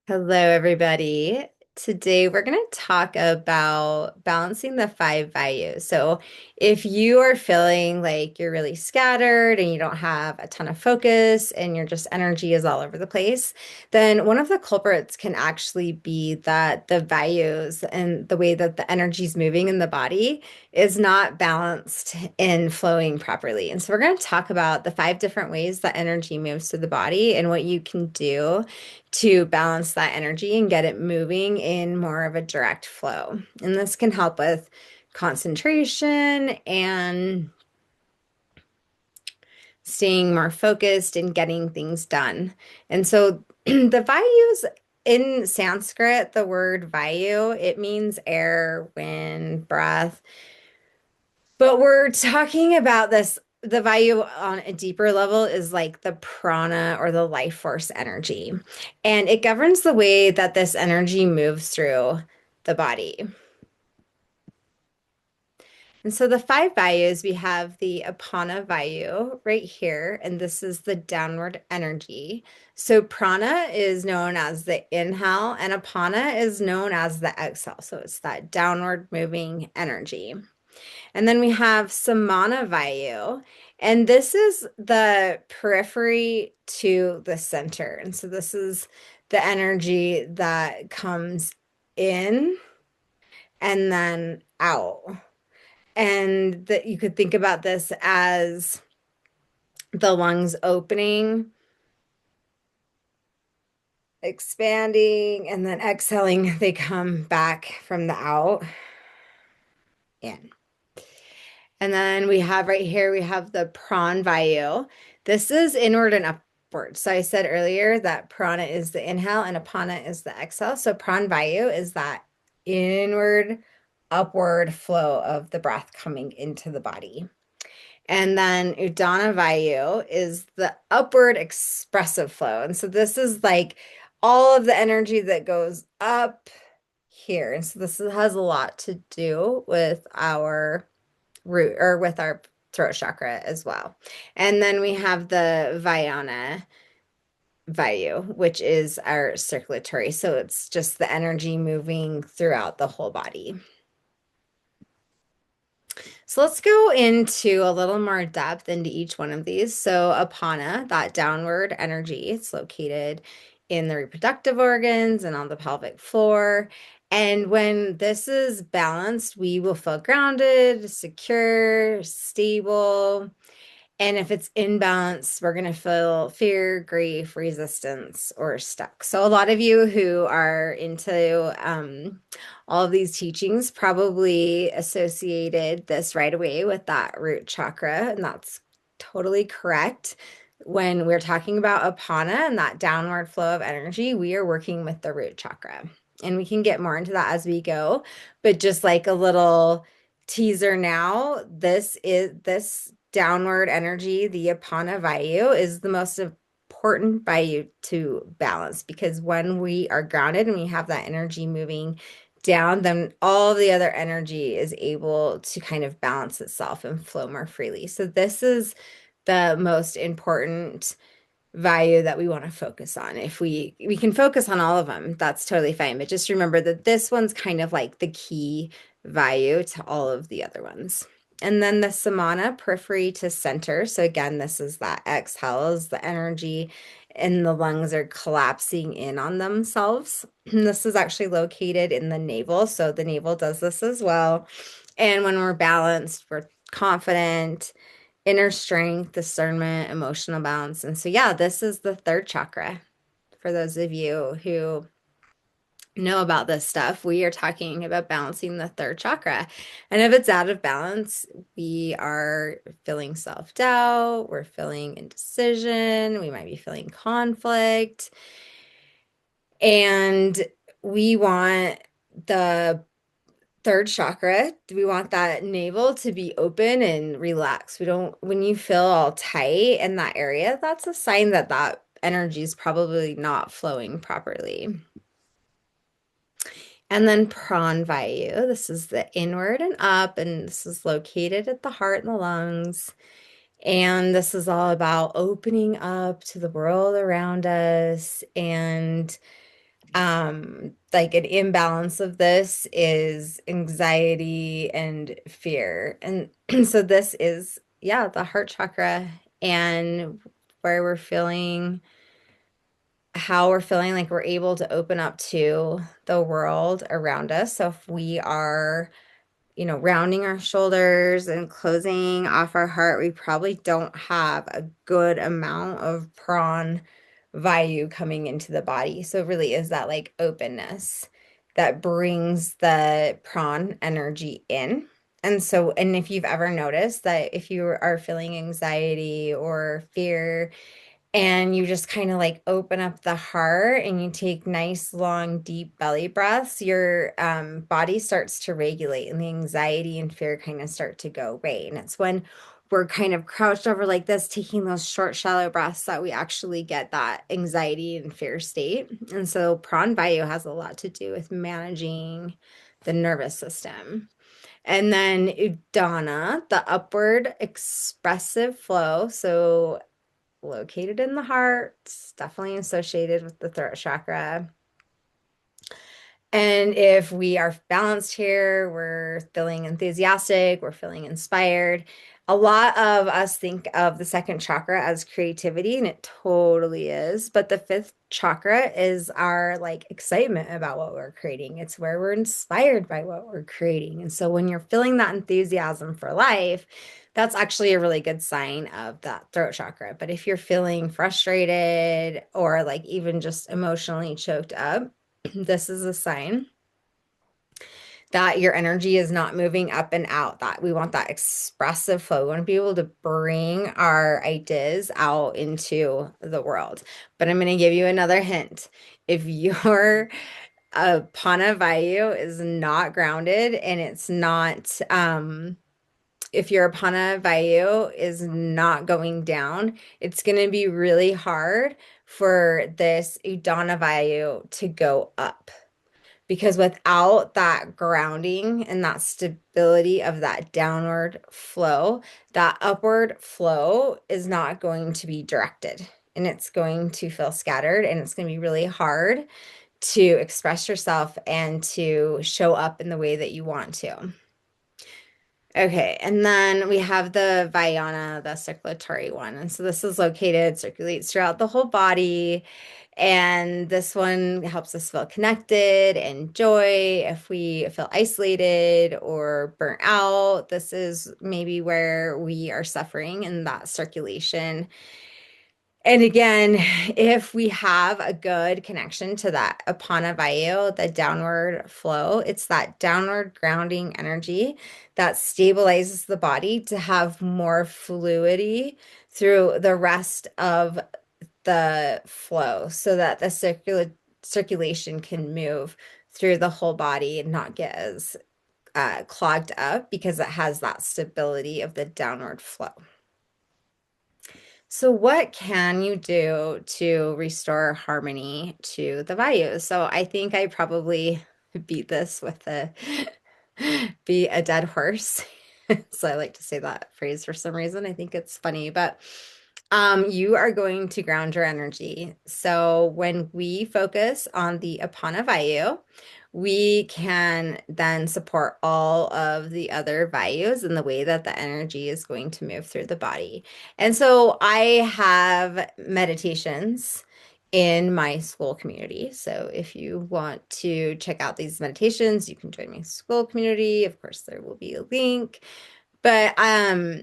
Hello, everybody. Today we're going to talk about balancing the five values. So, if you are feeling like you're really scattered and you don't have a ton of focus and your just energy is all over the place, then one of the culprits can actually be that the values and the way that the energy is moving in the body is not balanced and flowing properly. And so, we're going to talk about the five different ways that energy moves through the body and what you can do to balance that energy and get it moving in more of a direct flow. And this can help with concentration and staying more focused and getting things done. And so the Vayus in Sanskrit, the word Vayu, it means air, wind, breath. But we're talking about this. The Vayu on a deeper level is like the prana or the life force energy. And it governs the way that this energy moves through the body. And so the five Vayus, we have the Apana Vayu right here, and this is the downward energy. So prana is known as the inhale, and Apana is known as the exhale. So it's that downward moving energy. And then we have Samana Vayu, and this is the periphery to the center. And so this is the energy that comes in and then out. And that you could think about this as the lungs opening, expanding, and then exhaling, they come back from the out in. And then we have right here, we have the Vayu. This is inward and upward. So I said earlier that prana is the inhale and apana is the exhale. So Vayu is that inward, upward flow of the breath coming into the body. And then Udana Vayu is the upward expressive flow. And so this is like all of the energy that goes up here. And so this has a lot to do with our root or with our throat chakra as well. And then we have the Vayana Vayu, which is our circulatory. So it's just the energy moving throughout the whole body. So let's go into a little more depth into each one of these. So Apana, that downward energy, it's located in the reproductive organs and on the pelvic floor. And when this is balanced, we will feel grounded, secure, stable. And if it's imbalanced, we're going to feel fear, grief, resistance, or stuck. So, a lot of you who are into all of these teachings probably associated this right away with that root chakra. And that's totally correct. When we're talking about apana and that downward flow of energy, we are working with the root chakra. And we can get more into that as we go. But just like a little teaser now, this downward energy, the apana vayu, is the most important vayu to balance because when we are grounded and we have that energy moving down, then all of the other energy is able to kind of balance itself and flow more freely. So this is the most important value that we want to focus on. If we can focus on all of them, that's totally fine. But just remember that this one's kind of like the key value to all of the other ones. And then the samana, periphery to center. So again, this is that exhale, is the energy and the lungs are collapsing in on themselves. And this is actually located in the navel. So the navel does this as well. And when we're balanced, we're confident, inner strength, discernment, emotional balance. And so, yeah, this is the third chakra. For those of you who know about this stuff, we are talking about balancing the third chakra. And if it's out of balance, we are feeling self-doubt, we're feeling indecision, we might be feeling conflict. And we want the third chakra, we want that navel to be open and relaxed. We don't, when you feel all tight in that area, that's a sign that that energy is probably not flowing properly. And then Pranvayu, this is the inward and up, and this is located at the heart and the lungs. And this is all about opening up to the world around us and Like an imbalance of this is anxiety and fear. And so this is, yeah, the heart chakra and where we're feeling, how we're feeling like we're able to open up to the world around us. So if we are, rounding our shoulders and closing off our heart, we probably don't have a good amount of Vayu coming into the body. So it really is that like openness that brings the prawn energy in. And so, and if you've ever noticed that if you are feeling anxiety or fear, and you just kind of like open up the heart and you take nice, long, deep belly breaths, your body starts to regulate and the anxiety and fear kind of start to go away. And it's when we're kind of crouched over like this, taking those short, shallow breaths that we actually get that anxiety and fear state. And so Vayu has a lot to do with managing the nervous system. And then Udana, the upward expressive flow. So located in the heart, definitely associated with the throat chakra. And if we are balanced here, we're feeling enthusiastic, we're feeling inspired. A lot of us think of the second chakra as creativity, and it totally is. But the fifth chakra is our like excitement about what we're creating. It's where we're inspired by what we're creating. And so when you're feeling that enthusiasm for life, that's actually a really good sign of that throat chakra. But if you're feeling frustrated or like even just emotionally choked up, this is a sign that your energy is not moving up and out, that we want that expressive flow. We want to be able to bring our ideas out into the world. But I'm going to give you another hint. If your Pana Vayu is not grounded and it's not, if your Pana Vayu is not going down, it's going to be really hard for this Udana Vayu to go up. Because without that grounding and that stability of that downward flow, that upward flow is not going to be directed and it's going to feel scattered and it's going to be really hard to express yourself and to show up in the way that you want to. Okay, and then we have the Vayana, the circulatory one. And so this is located, circulates throughout the whole body. And this one helps us feel connected and joy. If we feel isolated or burnt out, this is maybe where we are suffering in that circulation. And again, if we have a good connection to that Apana Vayu, the downward flow, it's that downward grounding energy that stabilizes the body to have more fluidity through the rest of the flow so that the circulation can move through the whole body and not get as clogged up because it has that stability of the downward flow. So, what can you do to restore harmony to the Vayus? So, I think I probably beat this with a be a dead horse. So, I like to say that phrase for some reason. I think it's funny, but you are going to ground your energy. So, when we focus on the Apana Vayu, we can then support all of the other Vayus in the way that the energy is going to move through the body. And so I have meditations in my school community. So if you want to check out these meditations, you can join my school community. Of course, there will be a link. But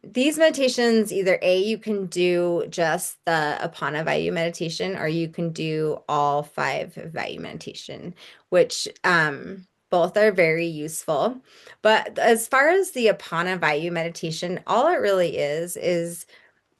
these meditations, either A, you can do just the Apana Vayu meditation, or you can do all 5 Vayu meditation, which both are very useful. But as far as the Apana Vayu meditation, all it really is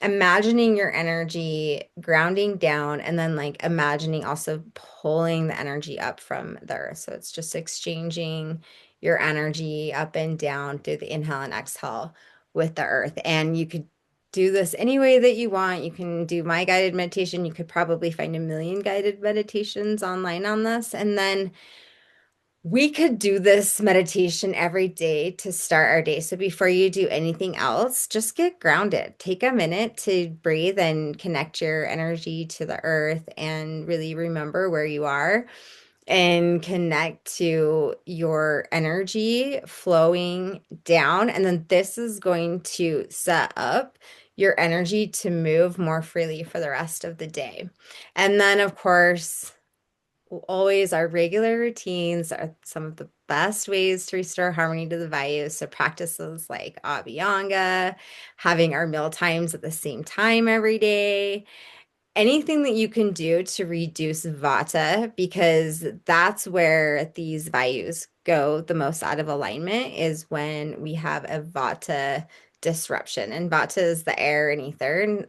imagining your energy grounding down and then like imagining also pulling the energy up from the earth. So it's just exchanging your energy up and down through the inhale and exhale with the earth. And you could do this any way that you want. You can do my guided meditation. You could probably find a million guided meditations online on this. And then we could do this meditation every day to start our day. So before you do anything else, just get grounded. Take a minute to breathe and connect your energy to the earth and really remember where you are. and connect to your energy flowing down. And then this is going to set up your energy to move more freely for the rest of the day. And then, of course, always our regular routines are some of the best ways to restore harmony to the Vayu. So practices like Abhyanga, having our meal times at the same time every day, anything that you can do to reduce vata, because that's where these Vayus go the most out of alignment, is when we have a vata disruption. And vata is the air and ether. And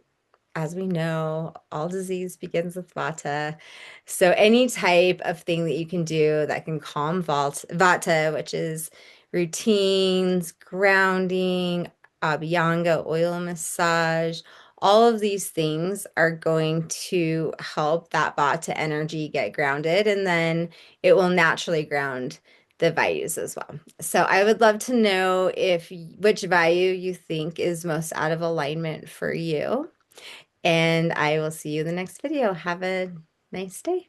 as we know, all disease begins with vata. So any type of thing that you can do that can calm vata, which is routines, grounding, abhyanga, oil massage, all of these things are going to help that vata energy get grounded, and then it will naturally ground the Vayus as well. So I would love to know if which Vayu you think is most out of alignment for you. And I will see you in the next video. Have a nice day.